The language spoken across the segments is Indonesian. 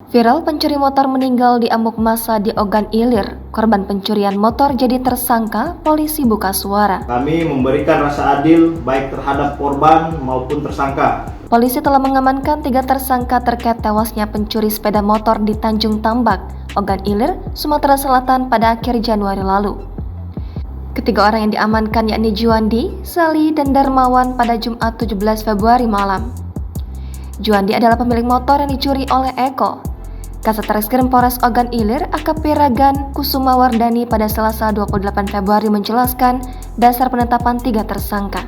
Viral pencuri motor meninggal di amuk massa di Ogan Ilir. Korban pencurian motor jadi tersangka, polisi buka suara. Kami memberikan rasa adil baik terhadap korban maupun tersangka. Polisi telah mengamankan 3 tersangka terkait tewasnya pencuri sepeda motor di Tanjung Tambak, Ogan Ilir, Sumatera Selatan pada akhir Januari lalu. Ketiga orang yang diamankan yakni Juandi, Sali, dan Darmawan pada Jumat 17 Februari malam. Juandi adalah pemilik motor yang dicuri oleh Eko. Kasat Reskrim Polres Ogan Ilir AKP Ragan Kusumawardani pada Selasa 28 Februari menjelaskan dasar penetapan 3 tersangka.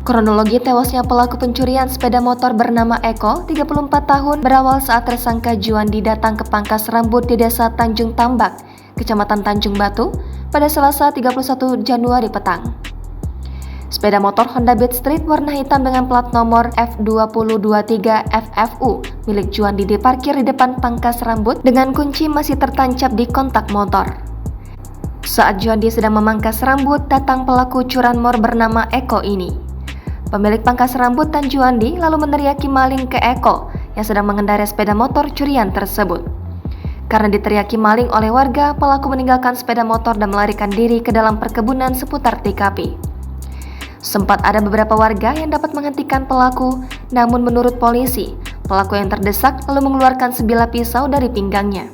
Kronologi tewasnya pelaku pencurian sepeda motor bernama Eko, 34 tahun, berawal saat tersangka Juandi datang ke pangkas rambut di Desa Tanjung Tambak, Kecamatan Tanjung Batu, pada Selasa 31 Januari petang. Sepeda motor Honda Beat Street warna hitam dengan plat nomor F2023FFU milik Juandi diparkir di depan pangkas rambut dengan kunci masih tertancap di kontak motor. Saat Juandi sedang memangkas rambut, datang pelaku curanmor bernama Eko ini. Pemilik pangkas rambut dan Juandi lalu meneriaki maling ke Eko yang sedang mengendarai sepeda motor curian tersebut. Karena diteriaki maling oleh warga, pelaku meninggalkan sepeda motor dan melarikan diri ke dalam perkebunan seputar TKP. Sempat ada beberapa warga yang dapat menghentikan pelaku, namun menurut polisi, pelaku yang terdesak lalu mengeluarkan sebilah pisau dari pinggangnya.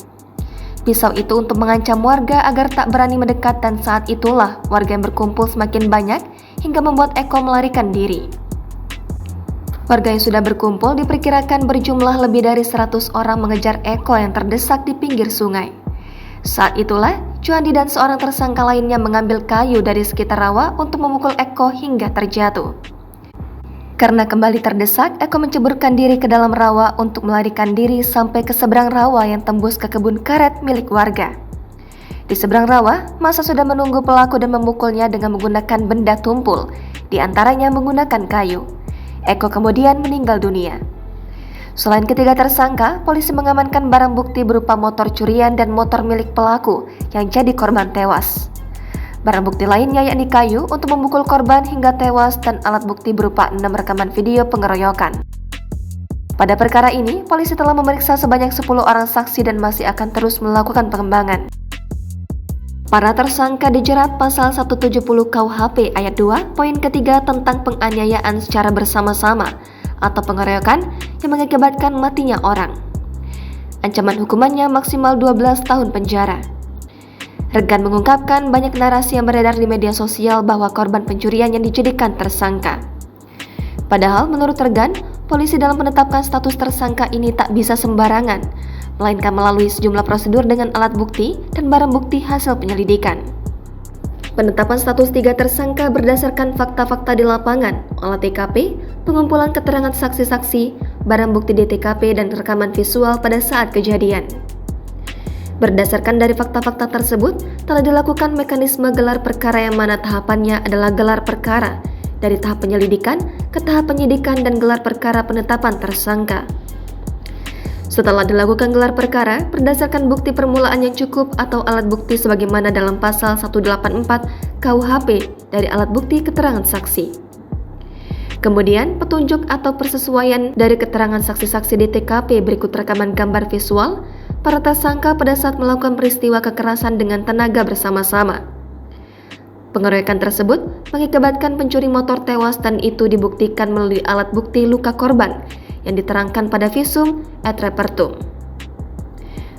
Pisau itu untuk mengancam warga agar tak berani mendekat, dan saat itulah warga yang berkumpul semakin banyak hingga membuat Eko melarikan diri. Warga yang sudah berkumpul diperkirakan berjumlah lebih dari 100 orang mengejar Eko yang terdesak di pinggir sungai. Saat itulah Juandi dan seorang tersangka lainnya mengambil kayu dari sekitar rawa untuk memukul Eko hingga terjatuh. Karena kembali terdesak, Eko menceburkan diri ke dalam rawa untuk melarikan diri sampai ke seberang rawa yang tembus ke kebun karet milik warga. Di seberang rawa, massa sudah menunggu pelaku dan memukulnya dengan menggunakan benda tumpul, di antaranya menggunakan kayu. Eko kemudian meninggal dunia. Selain ketiga tersangka, polisi mengamankan barang bukti berupa motor curian dan motor milik pelaku yang jadi korban tewas. Barang bukti lainnya yakni kayu untuk memukul korban hingga tewas dan alat bukti berupa 6 rekaman video pengeroyokan. Pada perkara ini, polisi telah memeriksa sebanyak 10 orang saksi dan masih akan terus melakukan pengembangan. Para tersangka dijerat pasal 170 KUHP ayat 2 poin ketiga tentang penganiayaan secara bersama-sama atau pengeroyokan yang mengakibatkan matinya orang. Ancaman hukumannya maksimal 12 tahun penjara. Regan mengungkapkan banyak narasi yang beredar di media sosial bahwa korban pencurian yang dijadikan tersangka. Padahal menurut Regan, polisi dalam menetapkan status tersangka ini tak bisa sembarangan, melainkan melalui sejumlah prosedur dengan alat bukti dan barang bukti hasil penyelidikan. Penetapan status 3 tersangka berdasarkan fakta-fakta di lapangan, olah TKP, pengumpulan keterangan saksi-saksi, barang bukti di TKP, dan rekaman visual pada saat kejadian. Berdasarkan dari fakta-fakta tersebut, telah dilakukan mekanisme gelar perkara yang mana tahapannya adalah gelar perkara, dari tahap penyelidikan ke tahap penyidikan dan gelar perkara penetapan tersangka. Setelah dilakukan gelar perkara, berdasarkan bukti permulaan yang cukup atau alat bukti sebagaimana dalam pasal 184 KUHP dari alat bukti keterangan saksi. Kemudian, petunjuk atau persesuaian dari keterangan saksi-saksi di TKP berikut rekaman gambar visual para tersangka pada saat melakukan peristiwa kekerasan dengan tenaga bersama-sama. Pengeroyokan tersebut mengakibatkan pencuri motor tewas dan itu dibuktikan melalui alat bukti luka korban yang diterangkan pada visum et repertum.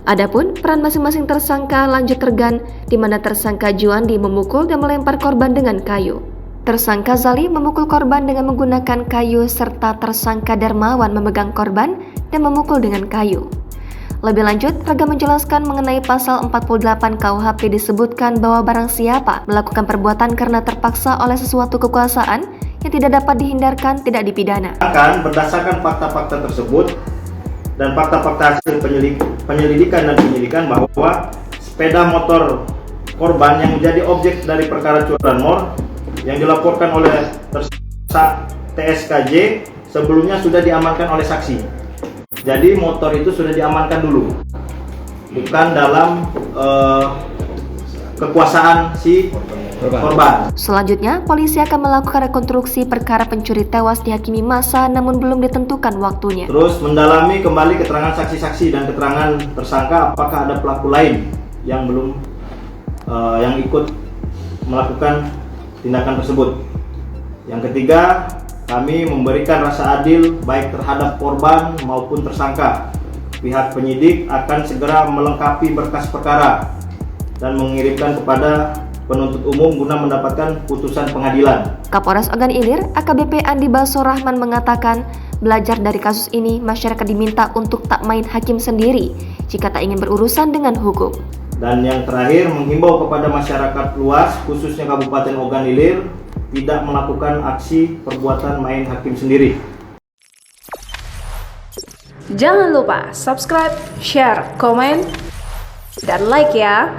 Adapun peran masing-masing tersangka lanjut Regan, di mana tersangka Juandi memukul dan melempar korban dengan kayu. Tersangka Zali memukul korban dengan menggunakan kayu serta tersangka Darmawan memegang korban dan memukul dengan kayu. Lebih lanjut, Regan menjelaskan mengenai pasal 48 KUHP disebutkan bahwa barang siapa melakukan perbuatan karena terpaksa oleh sesuatu kekuasaan yang tidak dapat dihindarkan tidak dipidana. Berdasarkan fakta-fakta tersebut dan fakta-fakta hasil penyelidikan dan penyidikan bahwa sepeda motor korban yang menjadi objek dari perkara curanmor yang dilaporkan oleh tersangka TSKJ sebelumnya sudah diamankan oleh saksi. Jadi motor itu sudah diamankan dulu, bukan dalam kekuasaan si korban. Selanjutnya, polisi akan melakukan rekonstruksi perkara pencuri tewas dihakimi massa namun belum ditentukan waktunya. Terus mendalami kembali keterangan saksi-saksi dan keterangan tersangka apakah ada pelaku lain yang belum yang ikut melakukan tindakan tersebut. Yang ketiga, kami memberikan rasa adil baik terhadap korban maupun tersangka. Pihak penyidik akan segera melengkapi berkas perkara dan mengirimkan kepada penuntut umum guna mendapatkan putusan pengadilan. Kapolres Ogan Ilir, AKBP Andi Baso Rahman mengatakan, belajar dari kasus ini, masyarakat diminta untuk tak main hakim sendiri jika tak ingin berurusan dengan hukum. Dan yang terakhir, menghimbau kepada masyarakat luas, khususnya Kabupaten Ogan Ilir, tidak melakukan aksi perbuatan main hakim sendiri. Jangan lupa subscribe, share, komen, dan like ya!